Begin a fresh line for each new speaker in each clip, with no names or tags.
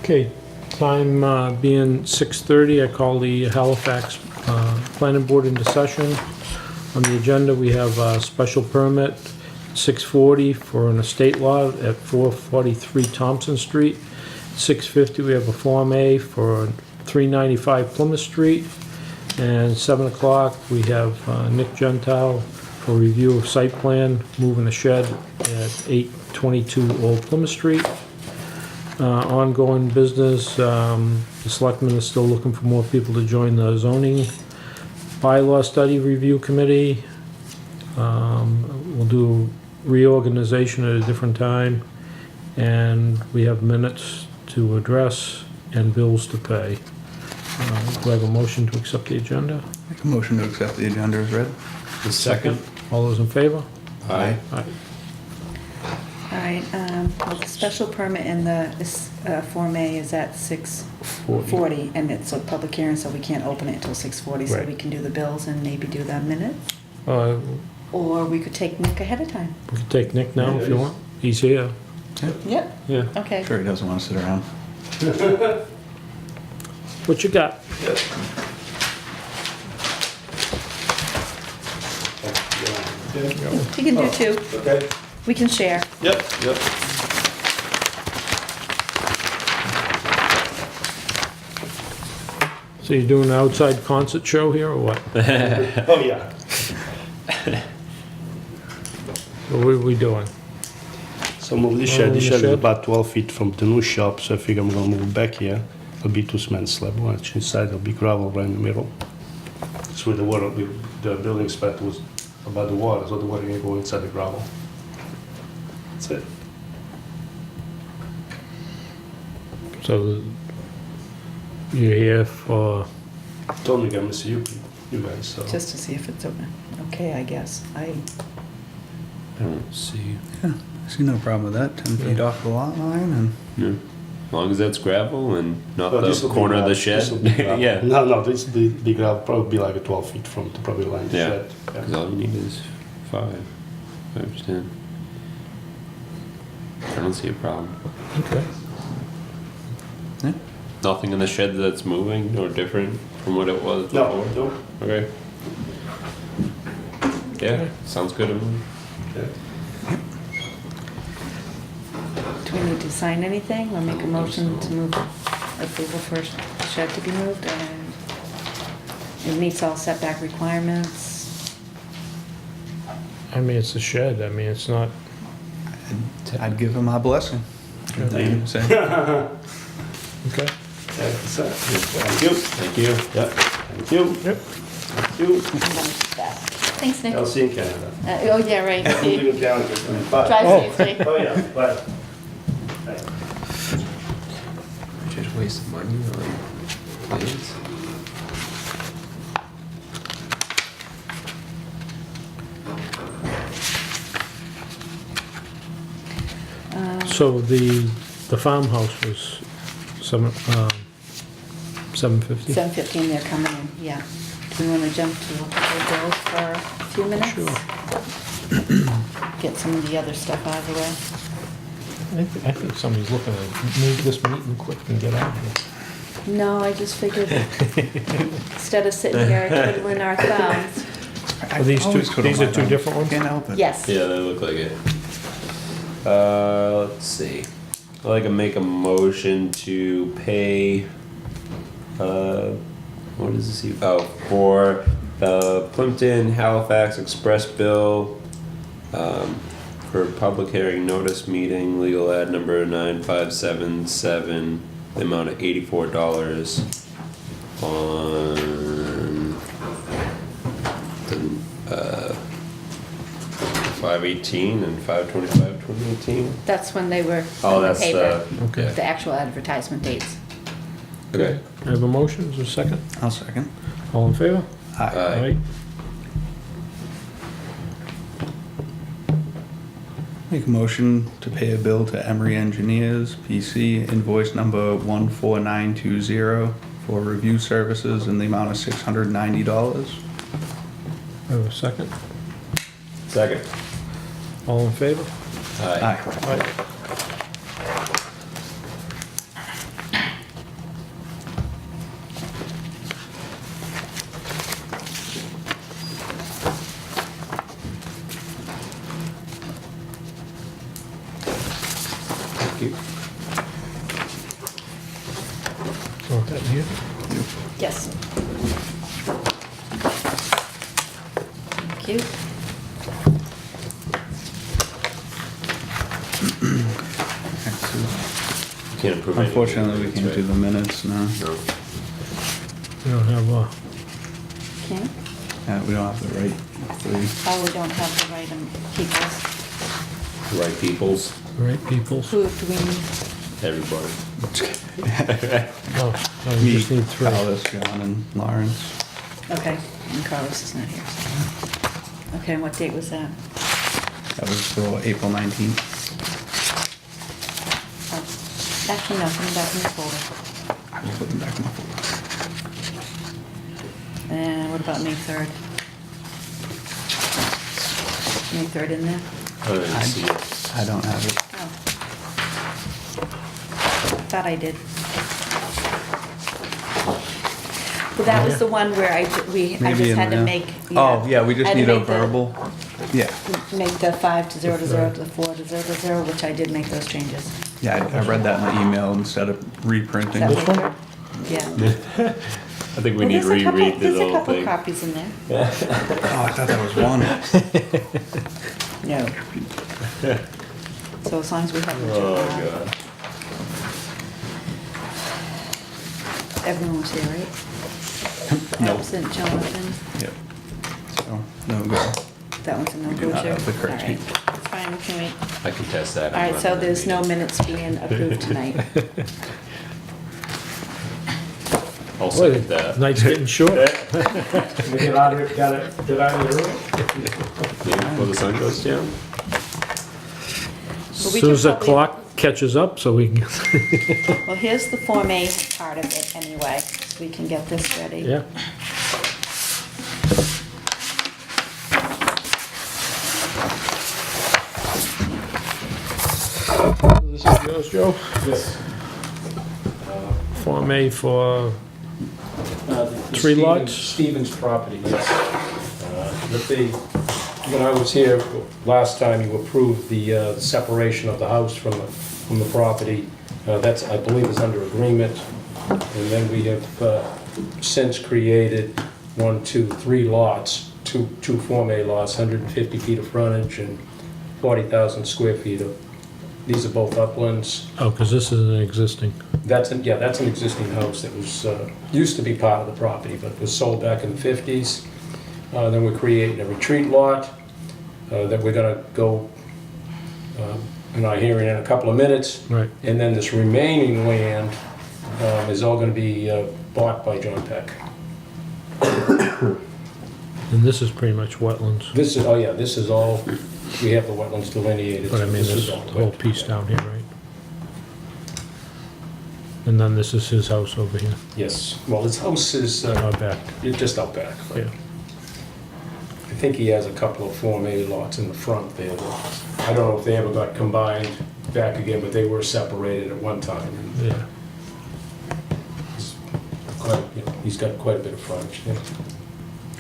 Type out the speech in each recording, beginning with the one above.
Okay, time being 6:30, I call the Halifax Planning Board into session. On the agenda, we have a special permit, 640 for an estate lot at 443 Thompson Street. 650, we have a Form A for 395 Plymouth Street. And 7 o'clock, we have Nick Gentile for review of site plan, moving the shed at 822 Old Plymouth Street. Ongoing business, the selectmen are still looking for more people to join the zoning bylaw study review committee. We'll do reorganization at a different time, and we have minutes to address and bills to pay. Do I have a motion to accept the agenda?
Make a motion to accept the agenda as read.
The second.
All those in favor?
Aye.
Aye.
All right, well, the special permit in the Form A is at 6:40, and it's a public hearing, so we can't open it until 6:40, so
Right.
we can do the bills and maybe do the minutes.
Uh,
Or we could take Nick ahead of time.
We can take Nick now if you want. He's here.
Yep,
Yeah.
okay.
Sure, he doesn't want to sit around.
What you got?
You can do two.
Okay.
We can share.
Yep, yep.
So you're doing an outside concert show here or what?
Oh, yeah.
What are we doing?
So move the
Oh,
shed.
the
The shed is
shed?
about 12 feet from the new shop, so I figure I'm gonna move back here. It'll be two cement slab. One inside, it'll be gravel right in the middle. It's where the water, the building inspector was about the water, so the water can go inside the gravel. That's it.
So you're here for,
Told me I'm missing you guys, so.
Just to see if it's okay, I guess.
I don't see.
Yeah, I see no problem with that. 10 feet off the lot line and
Yeah. As long as that's gravel and not
Oh,
the
this'll be
corner of the
gravel. This'll
shed.
be gravel.
Yeah.
No, this the gravel probably be like a 12 feet from the property line. The
Yeah.
shed.
Because all you need is 5. 5 to 10. I don't see a problem.
okay.
yeah.
Nothing in the shed that's moving or different from what it was
No,
before?
no.
Okay. Yeah, sounds good to me.
Yeah.
Do we need to sign anything or make a motion to move approval for shed to be moved? And it meets all setback requirements.
I mean, it's a shed. I mean, it's not,
I'd give him my blessing.
Okay.
Say.
okay.
That's it. Thank you.
Thank you.
Yeah. Thank you.
Yep.
Thank you.
I'm gonna keep that. Thanks, Nick.
I'll see you in Canada.
Oh, yeah, right.
I'm
See,
leaving Canada. Bye.
drive
Oh.
safely.
Oh, yeah. Bye. Bye.
Just waste money on planes.
So the farmhouse was 750?
7:15, they're coming in, yeah. Do we want to jump to the bills for a few minutes?
Sure.
Get some of the other stuff out of the way.
I think somebody's looking to move this meeting quick and get out of here.
No, I just figured instead of sitting here twiddling our thumbs.
Are these two,
always twiddle
these
my
are two
thumbs.
different ones?
Can't help it.
Yes.
Yeah, they look like it. Let's see. I'd like to make a motion to pay, what does this see? Oh, for the Plimpton Halifax Express bill, for public hearing notice meeting, legal ad number 9577, the amount of $84 on the, 5/18 and 5/25/2018.
That's when they were
Oh,
on the
that's
paper,
Okay.
the actual advertisement dates.
Okay.
I have a motion, is there a second?
I'll second.
All in favor?
Aye.
Aye.
Make a motion to pay a bill to Emery Engineers, PC, invoice number 14920 for review services in the amount of $690.
I have a second.
Second.
All in favor?
Aye.
Aye.
Aye. Oh, that here?
Yes. Thank you.
You can't approve anything.
Unfortunately, we
That's
can't do
right.
the minutes, no.
No.
We don't have,
Okay.
We don't have the right three.
Oh, we don't have the right peoples.
Right peoples,
right peoples?
Who do we need?
everybody.
Oh, no, we
Me,
just need three.
Alice, John, and Lawrence.
Okay, and Carlos is not here. So. Okay, and what date was that?
That was for April 19th.
Oh, actually, no, coming back in the folder.
I will put them back in my folder.
And what about May 3rd? May 3rd in there?
I didn't see it.
I don't have it.
Oh. Thought I did. Well, that was the one where I
Maybe
just
in
had to
there.
make.
Oh, yeah, we just
I had to
need a
make the-
verbal. Yeah,
Make the 5 to 0 to 0 to the 4 to 0 to 0, which I did make those changes.
yeah, I read that in the email instead of reprinting.
Is that
This one?
right? Yeah.
I think we
Well,
need to
there's a couple-
reread this
There's a
whole
couple
thing.
copies in there.
Oh, I thought that was one.
No. So as long as we have.
Oh, God.
Everyone was here, right?
Nope.
Absent Jonathan.
Yep. So, no go.
That one's a no
We do
go,
not
Chair.
have the correct
All right,
people.
it's fine, we can wait.
I can test that.
All right, so there's no minutes being approved tonight.
I'll
Boy,
second that.
night's getting short.
We get out of here, get out of the room?
Maybe before the sun goes down?
As
we
soon as the
can probably-
clock catches up, so we can,
Well, here's the Form A part of it anyway, so we can get this ready.
yeah. This is yours, Joe?
Yes.
Form A for,
The
Three
Stevens-
lots?
Stevens property, yes. When I was here last time, you approved the separation of the house from the property. That's, I believe, is under agreement. And then we have since created 1, 2, 3 lots, two Form A lots, 150 feet of frontage and 40,000 square feet of, these are both uplands.
oh, because this is an existing.
That's an existing house that was, used to be part of the property, but was sold back in the 50s. Then we're creating a retreat lot that we're gonna go, in our hearing in a couple of minutes.
Right.
And then this remaining land is all gonna be bought by John Peck.
And this is pretty much wetlands.
This is, oh yeah, this is all, we have the wetlands delineated.
But I
so
mean,
this
this
is all
whole
wet.
piece down here, right? And then this is his house over here,
Yes, well, his house is
out back,
just out back. but
yeah.
I think he has a couple of Form A lots in the front there. That, I don't know if they ever got combined back again, but they were separated at one time. And
Yeah,
he's quite, he's got quite a bit of frontage. Yeah.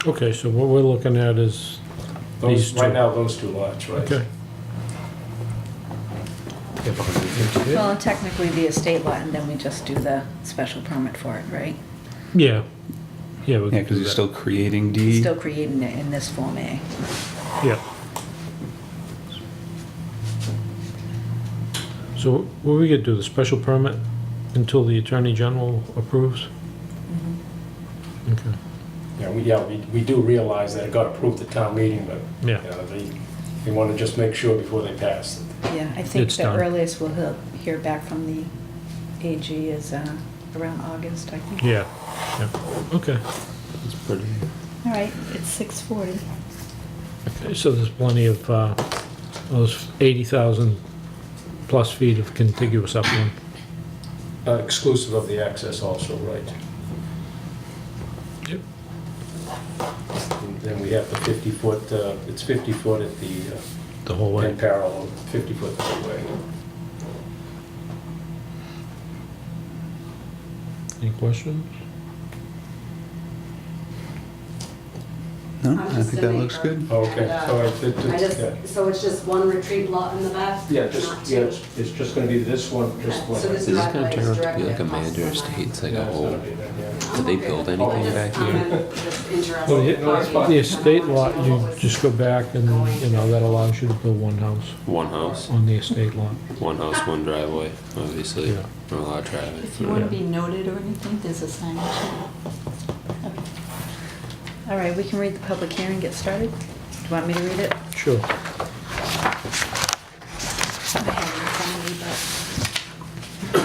okay, so what we're looking at is
Those,
these two.
right now, those two lots, right?
Okay.
Well, and technically the estate lot, and then we just do the special permit for it, right?
Yeah. Yeah, we
Yeah,
can
because
do
he's
that.
still creating D.
Still creating it in this Form A.
Yeah. So what we could do, the special permit until the Attorney General approves? Okay,
We do realize that it got approved at town meeting, but
yeah,
they want to just make sure before they pass it.
Yeah, I think
It's
the
done.
earliest we'll hear back from the AG is around August, I think.
yeah, yeah, okay.
It's pretty.
All right, it's 6:40.
Okay, so there's plenty of, those 80,000 plus feet of contiguous upland.
Exclusive of the access also, right?
Yep.
And then we have the 50-foot, it's 50 foot at
The whole
the,
way.
in parallel, 50 foot the other way.
Any questions?
No,
I'm
I
just
think
a
that looks
neighbor.
good.
Oh, okay,
And,
so
I just, so it's just one retreat lot in the back?
yeah,
not
just,
two?
yeah, it's just gonna be this one, just
Okay,
one.
so this
Is this gonna
driveway
turn
is
out to be
directly
like a
across
Mander
the line.
Estates, like
Yeah,
a
it's
whole?
gonna be there, yeah.
Did they build anything back
I'm
here?
just interested.
Well,
yeah, no, that's fine.
The estate lot, you just go back and, you know, that allows you to build one house
One house,
on the estate lot.
one house, one driveway, obviously,
Yeah.
or a lot of traffic.
If you want to be noted or anything, there's a sign. Okay. All right, we can read the public hearing, get started. Do you want me to read it?
Sure.
I have it in front of me, but-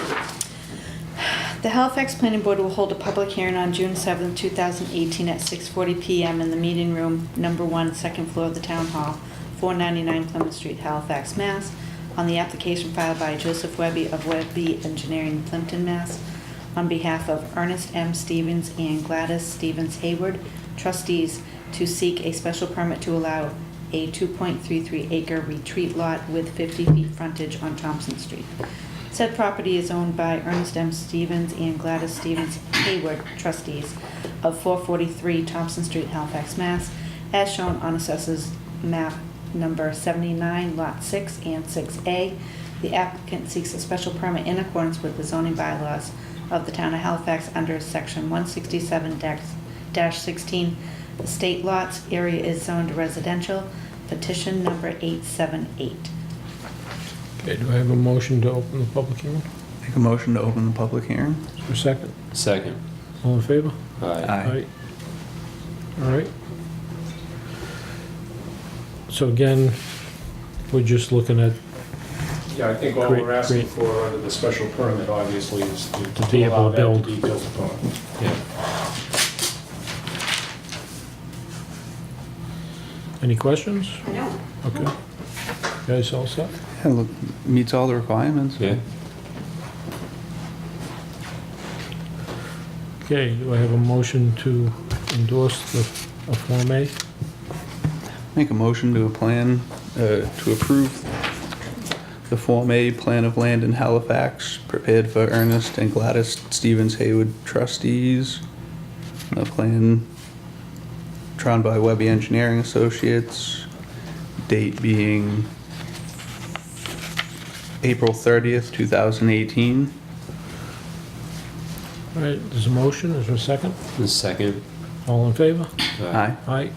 The Halifax Planning Board will hold a public hearing on June 7th, 2018 at 6:40 PM in the meeting room, number 1, second floor of the Town Hall, 499 Plymouth Street, Halifax, Mass, on the application filed by Joseph Webby of Webby Engineering, Plimpton, Mass, on behalf of Ernest M. Stevens and Gladys Stevens Hayward, trustees, to seek a special permit to allow a 2.33 acre retreat lot with 50 feet frontage on Thompson Street. Said property is owned by Ernest M. Stevens and Gladys Stevens Hayward, trustees, of 443 Thompson Street, Halifax, Mass, as shown on Assessors Map number 79, Lot 6 and 6A. The applicant seeks a special permit in accordance with the zoning bylaws of the town of Halifax under section 167-16. The state lots area is zoned residential. Petition number 878.
Okay, do I have a motion to open the public hearing?
Make a motion to open the public hearing.
Is there a second?
Second.
All in favor?
Aye.
Aye.
All right. So again, we're just looking at,
Yeah, I think all
Great,
we're asking
great.
for under the special permit, obviously, is
To
to
be able
allow
to
that
build.
to be built upon.
Yeah.
any questions?
I know.
Okay. Guys all set?
Yeah, look, meets all the requirements.
Yeah.
Okay, do I have a motion to endorse a Form A?
Make a motion to to approve the Form A plan of land in Halifax, prepared for Ernest and Gladys Stevens Haywood trustees. The plan drawn by Webby Engineering Associates, date being April 30th, 2018.
All right, there's a motion, is there a second?
The second.
All in favor?
Aye.
Aye.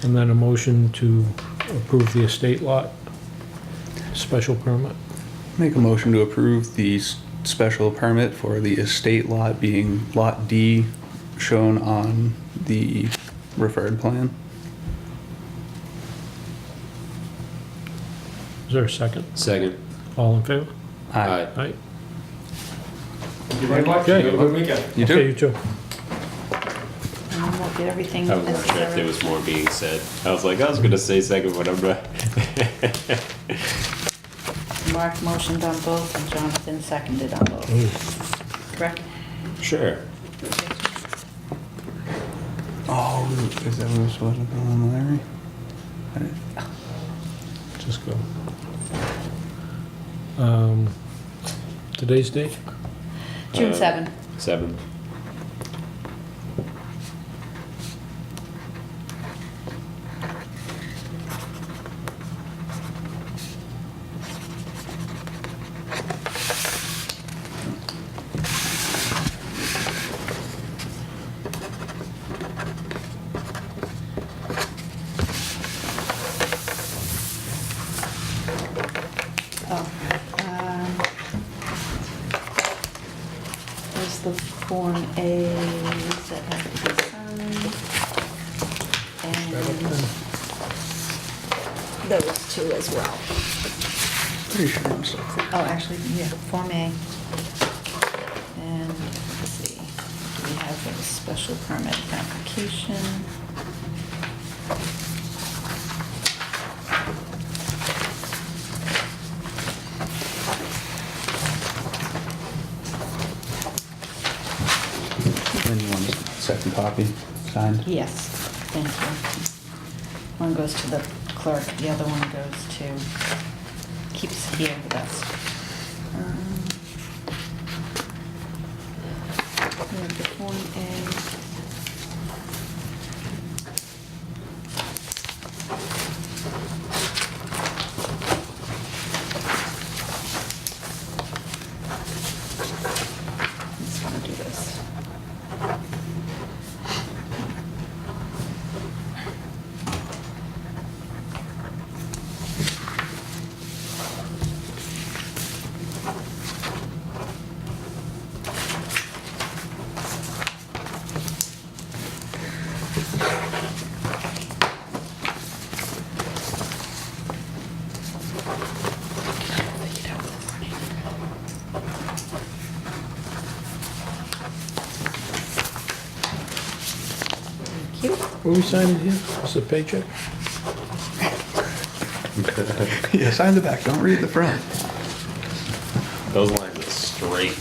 And then a motion to approve the estate lot special permit.
Make a motion to approve the special permit for the estate lot being Lot D, shown on the referred plan.
Is there a second?
Second.
All in favor?
Aye.
Aye.
Thank you very much.
Okay.
Have a good weekend.
You
Okay,
too?
you too.
And then we'll get everything
I wasn't sure if there
necessary.
was more being said. I was like, I was gonna say second, but I'm not.
Mark motioned on both and Jonathan seconded on both.
Ooh.
Correct?
Sure.
Oh, is that what we're supposed to do on Larry? I didn't-
Just go. Today's date?
June 7.
7.
Oh, there's the Form As that have to be signed. And those two as well.
Pretty sure I'm so.
Oh, actually, yeah, Form A. And let's see, we have a special permit application.
Then you want a second copy signed?
Yes, thank you. One goes to the clerk, the other one goes to, keeps here with us. We have the Form A.
What are we signing here? Is it a paycheck?
Yeah, sign the back, don't read the front.
Those lines are straight.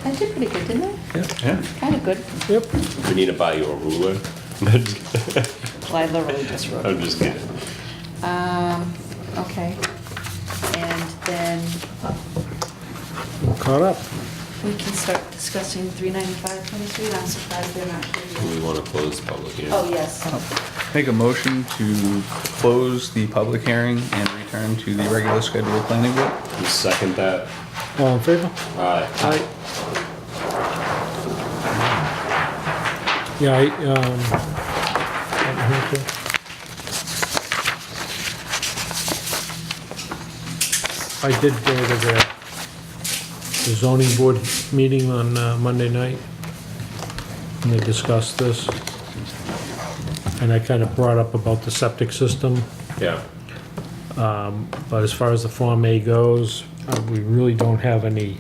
I did pretty good, didn't I?
Yeah.
Kind of good.
Yep.
We need to buy you a ruler.
Well, I literally just wrote
I'm
it.
just kidding.
Okay. And then
We're caught up.
we can start discussing 395 Plymouth Street. I'm surprised they're not here
Do
yet.
we want to close the public hearing?
Oh, yes.
Make a motion to close the public hearing and return to the regular scheduled planning board.
You second that?
All in favor?
Aye.
Aye. Yeah, I'm here too. I did go to the zoning board meeting on Monday night, and they discussed this. And I kind of brought up about the septic system,
Yeah.
but as far as the Form A goes, we really don't have any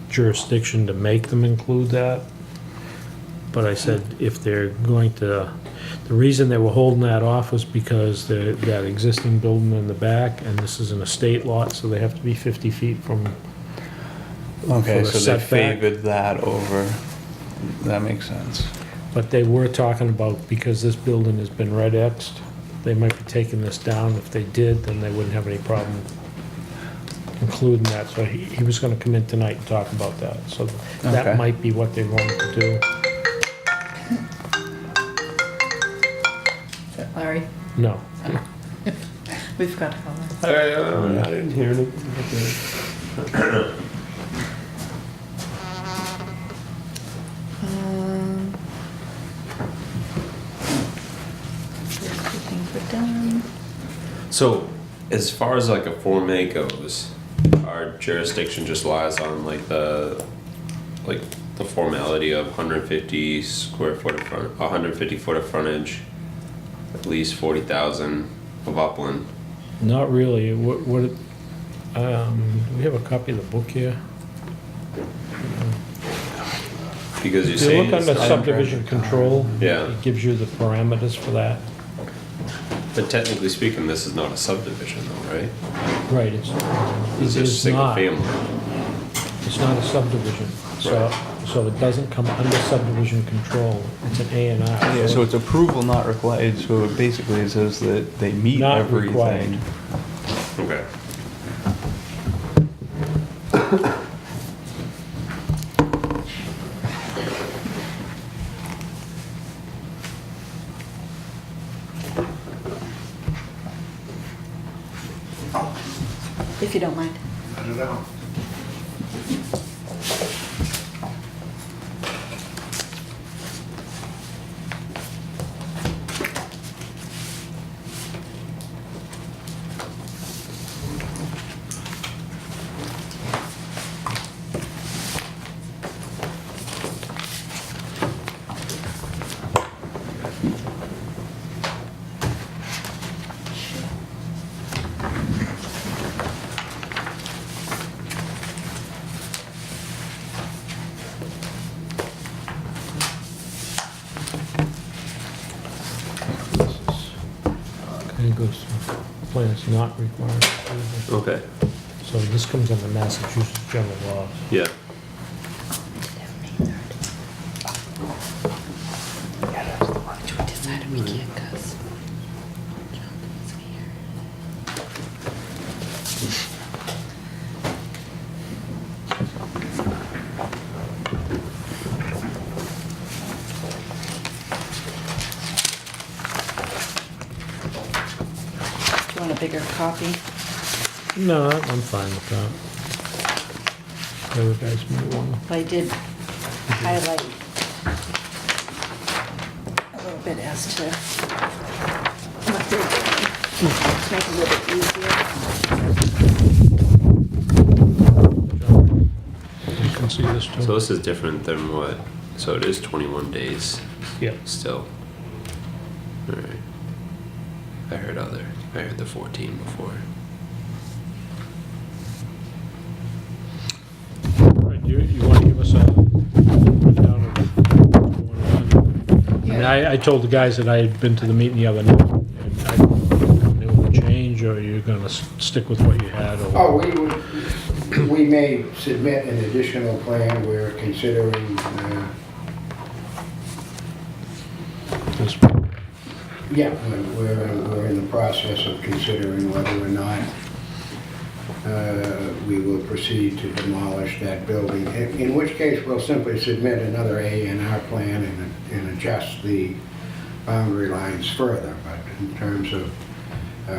jurisdiction to make them include that. But I said if they're going to, the reason they were holding that off was because that existing building in the back, and this is an estate lot, so they have to be 50 feet from.
Okay,
for the
so they
setback.
favored that over, that makes sense.
But they were talking about, because this building has been red X'd, they might be taking this down. If they did, then they wouldn't have any problem including that. So he was gonna come in tonight and talk about that. So
Okay.
that might be what they want to do.
Is that Larry?
No.
We've got to call her.
I didn't hear anything.
Those two things were done.
So, as far as like a Form A goes, our jurisdiction just lies on like the formality of 150 square foot of front, 150 foot of frontage, at least 40,000 of upland.
Not really. What, do we have a copy of the book here?
Because you're
If you
saying
look
it's
under
not-
subdivision control,
Yeah.
it gives you the parameters for that.
but technically speaking, this is not a subdivision though, right?
Right,
It's
it
just
is
single
not.
family.
It's not a subdivision, so it doesn't come under subdivision control. It's an A and R.
Yeah, so it's approval not required, so basically it says that they meet
Not
everything.
required.
Okay.
If you don't mind.
Kind of goes, plan is not required.
Okay.
So this comes under Massachusetts general law.
Yeah.
Which we decided we can't cause. Jonathan's here. Do you want a bigger copy?
No, I'm fine with that. The other guys might want
I did highlight a little bit as to what they're doing, to make it a little bit easier.
You can see this too.
So this is different than what? So it is 21 days
Yeah.
still. All right. I heard the 14 before.
Right, you want to give us a rundown of what's going on?
Yeah,
mean, I told the guys that I had been to the meeting the other night, and I don't know if the company will change, or you're gonna stick with what you had, or...
Oh, we may submit an additional plan. We're considering,
This-
yeah, we're in the process of considering whether or not we will proceed to demolish that building, in which case we'll simply submit another A&R plan and adjust the boundary lines further. But in terms of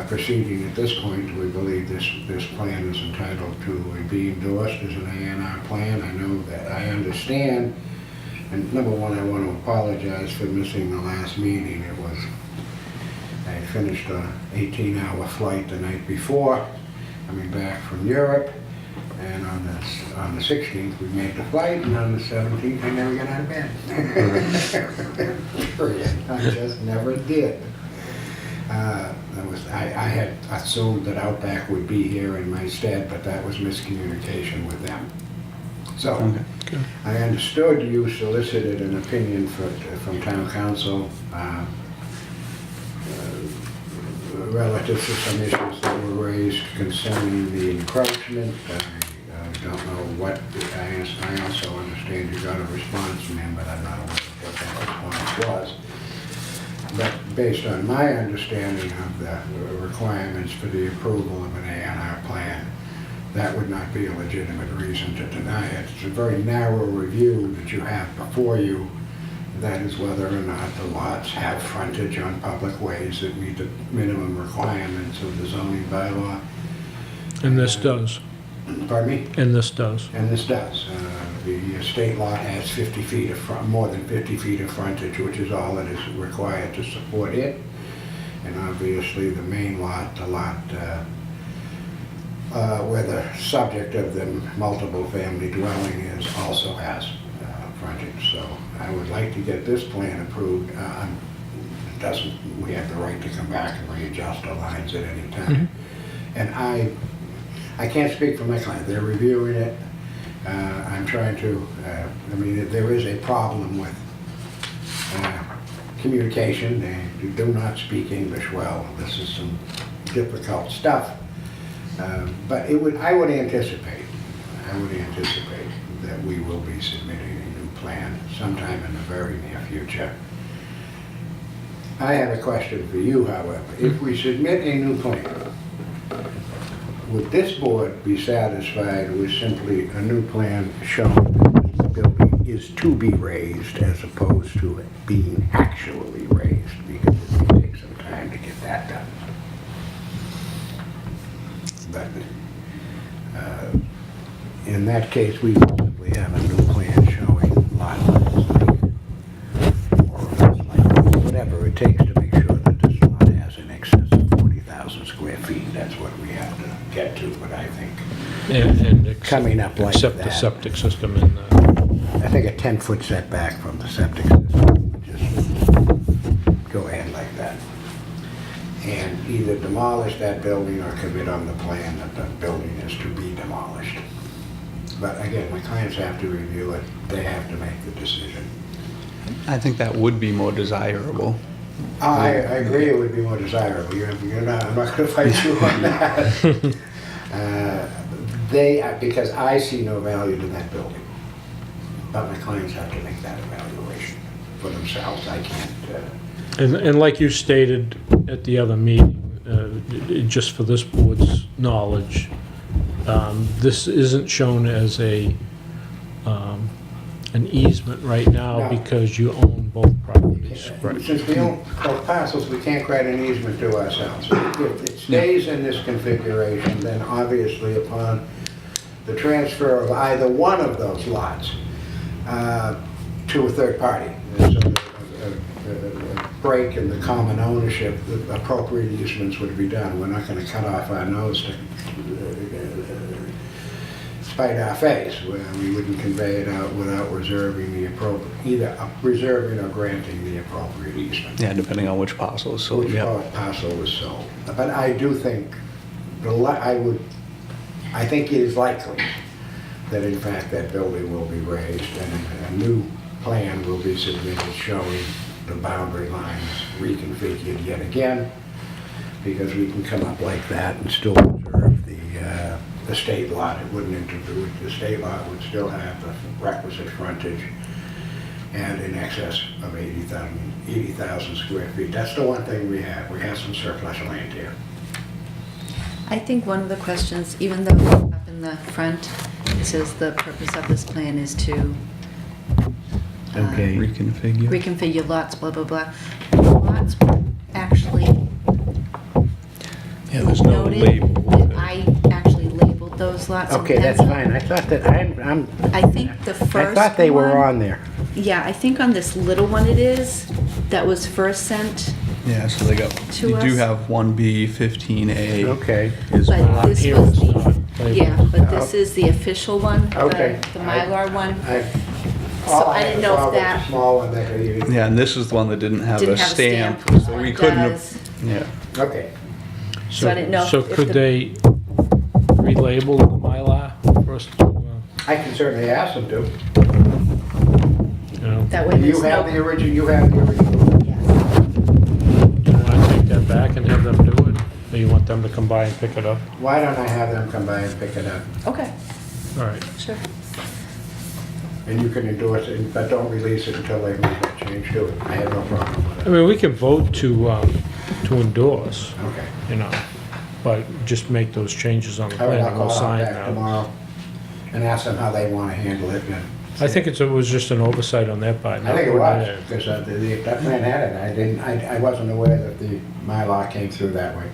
proceeding at this point, we believe this plan is entitled to be endorsed as an A&R plan. I know that I understand, and number one, I want to apologize for missing the last meeting. I finished an 18-hour flight the night before, coming back from Europe, and on the 16th we made the flight, and on the 17th I never got out of bed. Period. I just never did. I had assumed that Outback would be here in my stead, but that was miscommunication with them. So,
Okay.
I understood you solicited an opinion from town council relative to some issues that were raised concerning the encroachment. I don't know what, I also understand you got a response from him, but I'm not aware of what that response was. But based on my understanding of the requirements for the approval of an A&R plan, that would not be a legitimate reason to deny it. It's a very narrow review that you have before you. That is whether or not the lots have frontage on public ways that meet the minimum requirements of the zoning bylaw.
And this does,
Pardon me?
and this does.
And this does. The estate lot has 50 feet of more than 50 feet of frontage, which is all that is required to support it. And obviously the main lot, the lot where the subject of the multiple family dwelling is, also has frontage. So I would like to get this plan approved. We have the right to come back and readjust the lines at any time. And I can't speak for my client. They're reviewing it. I'm trying to, I mean, there is a problem with communication. They do not speak English well. This is some difficult stuff. But I would anticipate that we will be submitting a new plan sometime in the very near future. I have a question for you, however. If we submit a new plan, would this board be satisfied with simply a new plan showing that the building is to be raised as opposed to it being actually raised? Because it may take some time to get that done. But in that case, we probably have a new plan showing lot lines like whatever it takes to make sure that this lot has in excess of 40,000 square feet. That's what we have to get to, but I think
And
coming up like
accept the
that.
septic system in
I think a 10-foot setback from the septic system would just go ahead like that. And either demolish that building or commit on the plan that the building is to be demolished. But again, my clients have to review it. They have to make the decision.
I think that would be more desirable.
I agree it would be more desirable. I'm not going to fight you on that. Because I see no value to that building. But my clients have to make that evaluation for themselves. I can't.
And like you stated at the other meeting, just for this board's knowledge, this isn't shown as an easement right now
No.
because you own both properties, right?
Since we own both parcels, we can't grant an easement to ourselves. If it stays in this configuration, then obviously upon the transfer of either one of those lots to a third party, so a break in the common ownership, the appropriate easements would be done. We're not going to cut off our nose to spite our face, where we wouldn't convey it out without reserving the appropriate, either reserving or granting the appropriate easement.
Yeah, depending on which parcel is sold.
Which
Yeah.
parcel was sold. But I do think, I think it is likely that in fact that building will be raised and a new plan will be submitted showing the boundary lines reconfigured yet again, because we can come up like that and still preserve the state lot. It wouldn't interfere, the state lot would still have the requisite frontage and in excess of 80,000 square feet. That's the one thing we have. We have some surplus land here.
I think one of the questions, even though up in the front, it says the purpose of this plan is to
Okay.
Reconfigure.
reconfigure lots, blah, blah, blah. Lots were actually
Yeah, there's no
noted.
label.
I actually labeled those lots. in
Okay, that's
pencil.
fine. I thought that,
I think the first
I thought they were
one-
on there.
Yeah, I think on this little one it is, that was first sent,
Yeah, so they got,
To
you do
us.
have 1B 15A.
Okay.
Is
but this
Here
was
it's
the,
not labeled.
yeah, but this is the official one,
Okay.
the Mylar one.
All
I didn't know if
saw was the
that-
small one that you.
Yeah, and this is the one that didn't have
Didn't
a
have a
stamp.
stamp, this
So
one
we couldn't have,
does.
yeah.
Okay.
So I didn't know
So
if
could
the-
they relabel the Mylar for us to,
I can certainly ask them to.
you know,
That way
You
there's
have
no.
the original, you have the original.
Yes.
do you wanna take that back and have them do it? Or you want them to come by and pick it up?
Why don't I have them come by and pick it up?
Okay,
All right,
sure.
And you can endorse it, but don't release it until they make that change to it. I have no problem with
I
it.
mean, we can vote to endorse,
Okay.
you know, but just make those changes on the
All right,
plan
I'll
and we'll
call
sign
them back
that.
tomorrow and ask them how they want to handle it. And
I think it was just an oversight on their part.
I
not
think it
putting
was,
in.
because that man had it. I wasn't aware that the Mylar came through that way.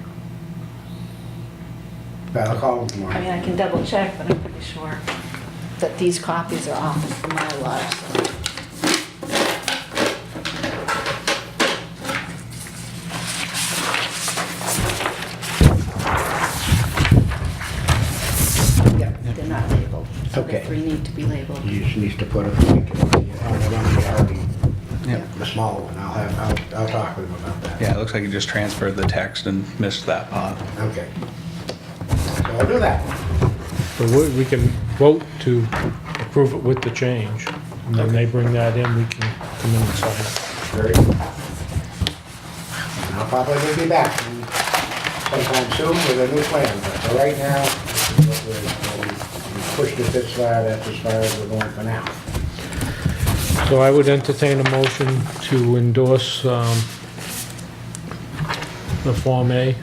But I'll call them
I mean,
tomorrow.
I can double check, but I'm pretty sure that these copies are off of the Mylar, so.
Yeah.
They're not labeled. So
Okay.
the three need to be labeled.
He just needs to put a point on the one we already,
Yep.
the small one. I'll talk with him about that.
Yeah, it looks like you just transferred the text and missed that part.
Okay. So I'll do that.
So we can vote to approve it with the change. And then they bring that in, we can come in and sign it.
Very good. And I'll probably be back sometime soon with a new plan, but for right now, this is what we pushed it this far, that's as far as we're going for now.
So I would entertain a motion to endorse the Form A.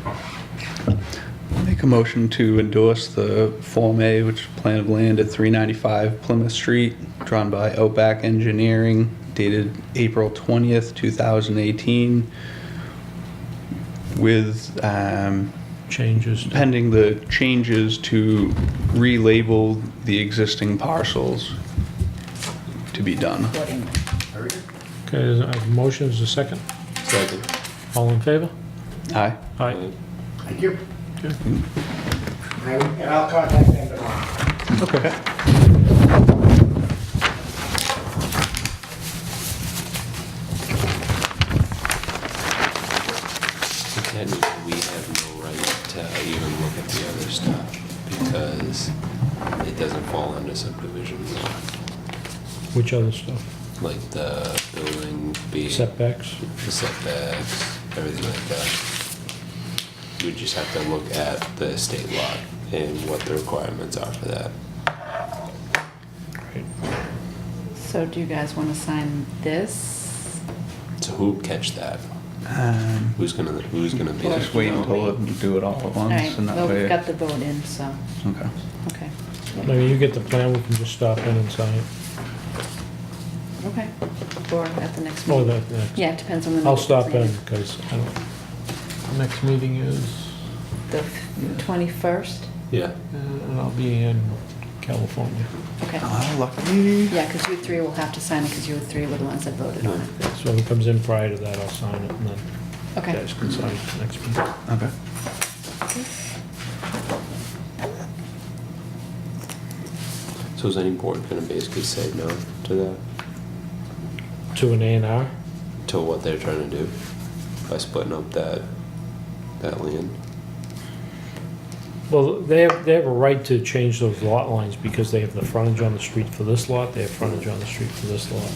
Make a motion to endorse the Form A, which is plan of land at 395 Plymouth Street, drawn by Outback Engineering, dated April 20th, 2018, with
Changes. to-
pending the changes to relabel the existing parcels to be done.
Accordingly.
Very good.
Okay, is a motion is a second.
Second.
All in favor?
Aye.
Aye.
Thank you.
Okay.
And I'll contact them tomorrow.
Okay.
Technically, we have no right to even look at the other stuff because it doesn't fall under subdivision law.
Which other stuff?
Like the building being.
Setbacks?
The setbacks, everything like that. We just have to look at the estate lot and what the requirements are for that.
Right.
So do you guys want to sign this?
So who'll catch that?
Um,
Who's gonna be there?
Just wait until we do it all at
All
once,
right,
and that
well, we've
way.
got the vote in, so,
Okay.
okay.
I mean, you get the plan, we can just stop in and sign it.
Okay, or at the next
Oh,
meeting.
that next.
Yeah, it depends on the.
I'll
meeting
stop in,
planning.
because I don't, the next meeting is,
The 21st?
Yeah.
and I'll be in California.
Okay.
Oh, lucky.
Yeah, because you three will have to sign it, because you three were the ones that voted on it.
So if it comes in prior to that, I'll sign it, and then you
Okay.
guys can sign it next meeting.
Okay.
So is any board gonna basically say no to that,
To an A&R?
to what they're trying to do by splitting up that land?
Well, they have a right to change those lot lines because they have the frontage on the street for this lot, they have frontage on the street for this lot.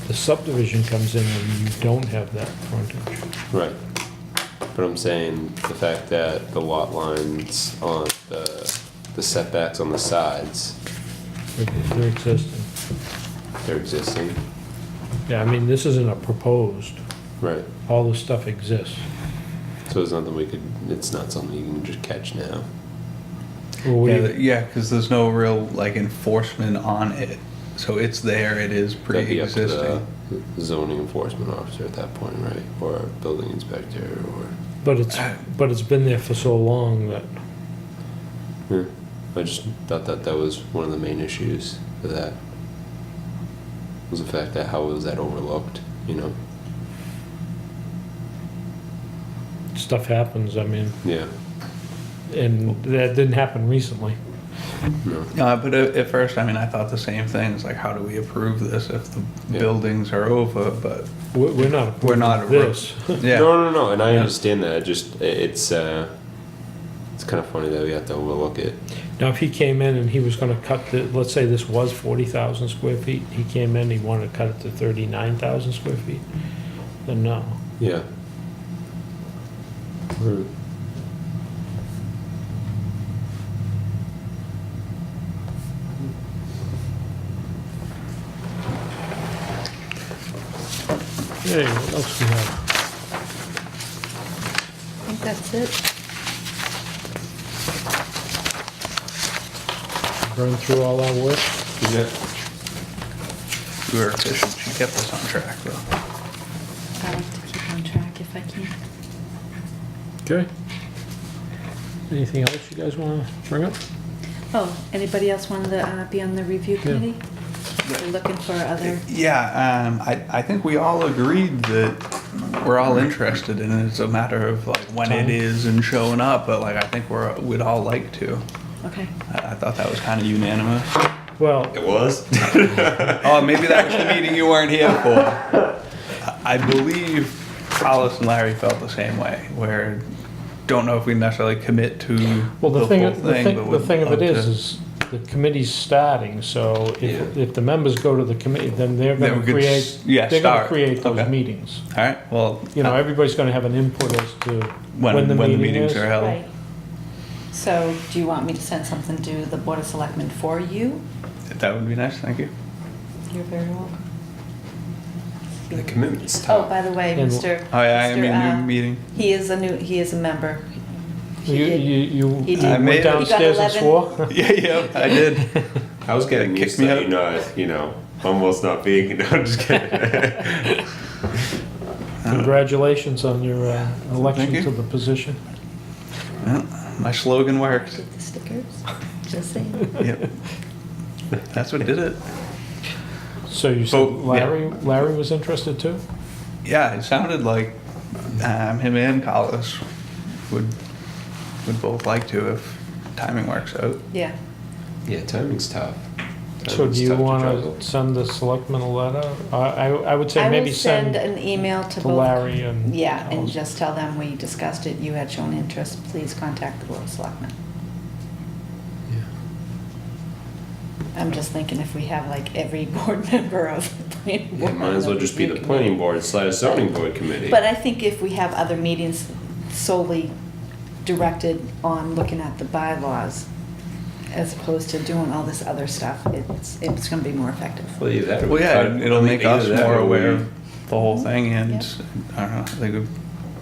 the subdivision comes in and you don't have that frontage.
Right. But I'm saying the fact that the lot lines on the setbacks on the sides,
They're existing.
they're existing.
Yeah, I mean, this isn't a proposed.
Right.
All this stuff exists.
So it's nothing it's not something you can just catch now.
Well, what do you-
Yeah, because there's no real like enforcement on it. So it's there, it is
That'd be up to
pre-existing.
the zoning enforcement officer at that point, right? Or building inspector or,
But it's been there for so long that,
I just thought that was one of the main issues with that. Was the fact that how was that overlooked, you know?
stuff happens, I mean,
Yeah.
and that didn't happen recently.
No.
But at first, I mean, I thought the same thing. It's like, how do we approve this if the
Yeah.
buildings are over? But
We're not approving
not
this.
yeah,
No, and I
Yeah.
understand that. It's kind of funny that we have to overlook it.
Now, if he came in and he was gonna cut the, let's say this was 40,000 square feet, he came in, he wanted to cut it to 39,000 square feet, then no.
Yeah. Right.
Hey, what else we have?
I think that's it.
Burn through all our work?
Yeah.
we were efficient. She kept us on track, though.
I like to keep on track if I can.
Okay. Anything else you guys wanna bring up?
Oh, anybody else wanted to be on the review committee? We're looking for other,
Yeah, I think we all agreed that we're all interested in it. It's a matter of like when it is and showing up. But like I think we'd all like to.
okay.
I thought that was kind of unanimous.
Well,
It was?
Oh, maybe that was the meeting you weren't here for. I believe Hollis and Larry felt the same way. Where don't know if we necessarily commit to
well,
the
the thing,
whole
the
thing.
thing,
but
the
would
thing of it
love to-
is the committee's starting, so if,
Yeah.
if the members go to the committee, then they're
Then
gonna
we could
create,
yeah,
they're gonna
start.
create those
Okay.
meetings.
All right. Well,
You know, everybody's gonna have an input as to when the meeting
meetings
is.
are held.
Right. So do you want me to send something to the Board of Selectmen for you?
That would be nice. Thank you.
You're very welcome.
The commitment's
Oh,
tough.
by the way,
And-
Mr.
Oh yeah, I
Mr.,
mean new meeting.
He is a member. He
You,
did-
you,
He
you
did.
I made
went
it.
downstairs and
11.
swore?
Yeah, I did.
I was getting
Kicked
used
me
to,
out.
almost not being, I'm just kidding.
Congratulations on your election
Thank you.
to the position.
Well, my slogan worked.
Get the stickers, just saying.
Yep. That's what did it.
So you said
Vote, yeah.
Larry was interested too?
Yeah, it sounded like him and Collis would both like to if timing works out.
Yeah.
Yeah, timing's tough.
So
Timing's
do you
tough to
wanna
juggle.
send the selectmen a letter? I would say
I
maybe
will send
send
an email to
to
both.
Larry and.
Yeah, and
Alice.
just tell them we discussed it, you had shown interest, please contact the Board of Selectmen. I'm just thinking if we have like every board member of the planning
Yeah,
board.
might as well just be the
review
planning board / zoning board committee.
But I think if we have other meetings solely directed on looking at the bylaws, as opposed to doing all this other stuff, it's gonna be more effective.
Well, either that or
Well,
we
yeah,
cut-
it'll make
either
us
that
more
or we-
aware of the whole thing, and
Yep.
I don't know. I think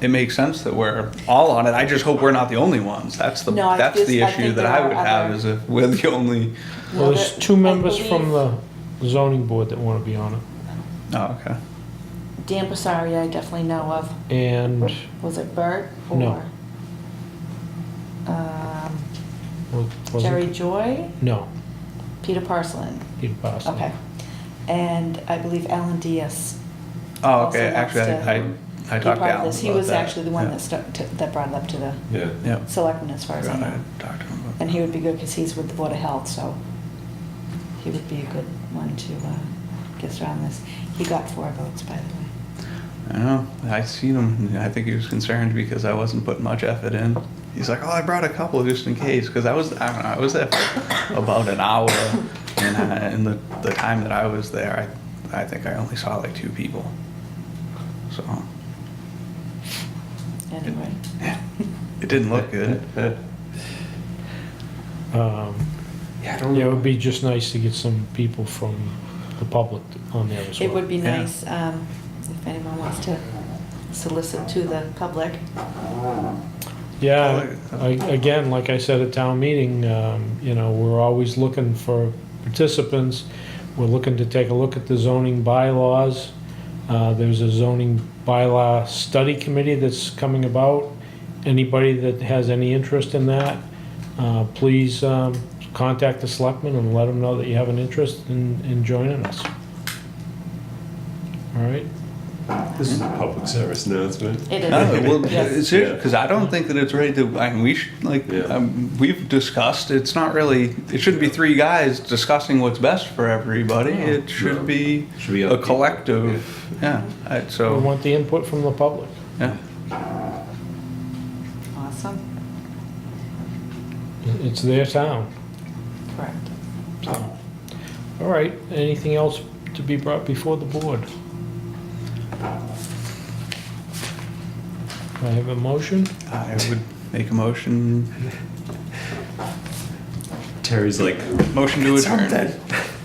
it makes sense that we're all on it. I just hope we're not the only ones. That's the
No, I
that's the
just- I
issue
think
that
there
I
are
would have
other-
is if we're the only.
Well, there's
Now,
two
I
members from
believe
the zoning board that wanna be on it.
Oh, okay.
Dan Passari, I definitely know of.
And,
Was it Bert or?
No. was
Jerry
it?
Joy,
No,
Peter Parslin.
Peter Parsley.
Okay. And I believe Alan Diaz.
Oh,
Also
okay.
wants
Actually,
to
I
be
talked to
part of
Alan
this. He
about
was
that.
actually the one
Yeah.
that brought it up to the
Yeah.
Yeah.
selectmen as far as I
I
know.
talked to him about
And he would be good because he's with the Board of Health, so he would be a good one to get us around this. He got 4 votes, by the way.
I know. I seen him. I think he was concerned because I wasn't putting much effort in. He's like, "Oh, I brought a couple just in case," because I don't know. I was there for about an hour, and in the time that I was there, I think I only saw like 2 people. So,
Anyway,
it didn't look good.
Yeah, I don't
Yeah, it
know.
would be just nice to get some people from the public on there as well.
it would be
Yeah.
nice if anyone wants to solicit to the public.
Yeah, again, like I said at town meeting, you know, we're always looking for participants. We're looking to take a look at the zoning bylaws. There's a zoning bylaw study committee that's coming about. Anybody that has any interest in that, please contact the selectmen and let them know that you have an interest in joining us. All right?
This is a public service announcement.
It is.
No, well,
Yes.
it's because I don't think that it's ready to. I mean, we should like
Yeah.
we've discussed. It's not really. It shouldn't be 3 guys discussing what's best for everybody. It should
No.
be
Should be
a
other people.
collective. Yeah.
We
So
want the input from the public.
yeah.
Awesome.
It's their town.
Correct.
So, all right, anything else to be brought before the board? I have a motion.
I would make a motion.
Terry's like,
Motion to adjourn.
something.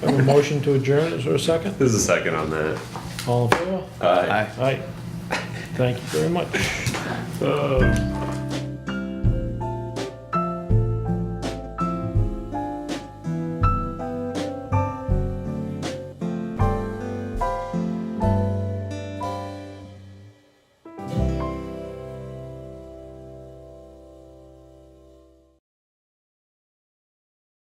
I have a motion to adjourn. Is there a second?
There's a second on that.
All in favor?
Aye.
Aye.
Aye. Thank you very much.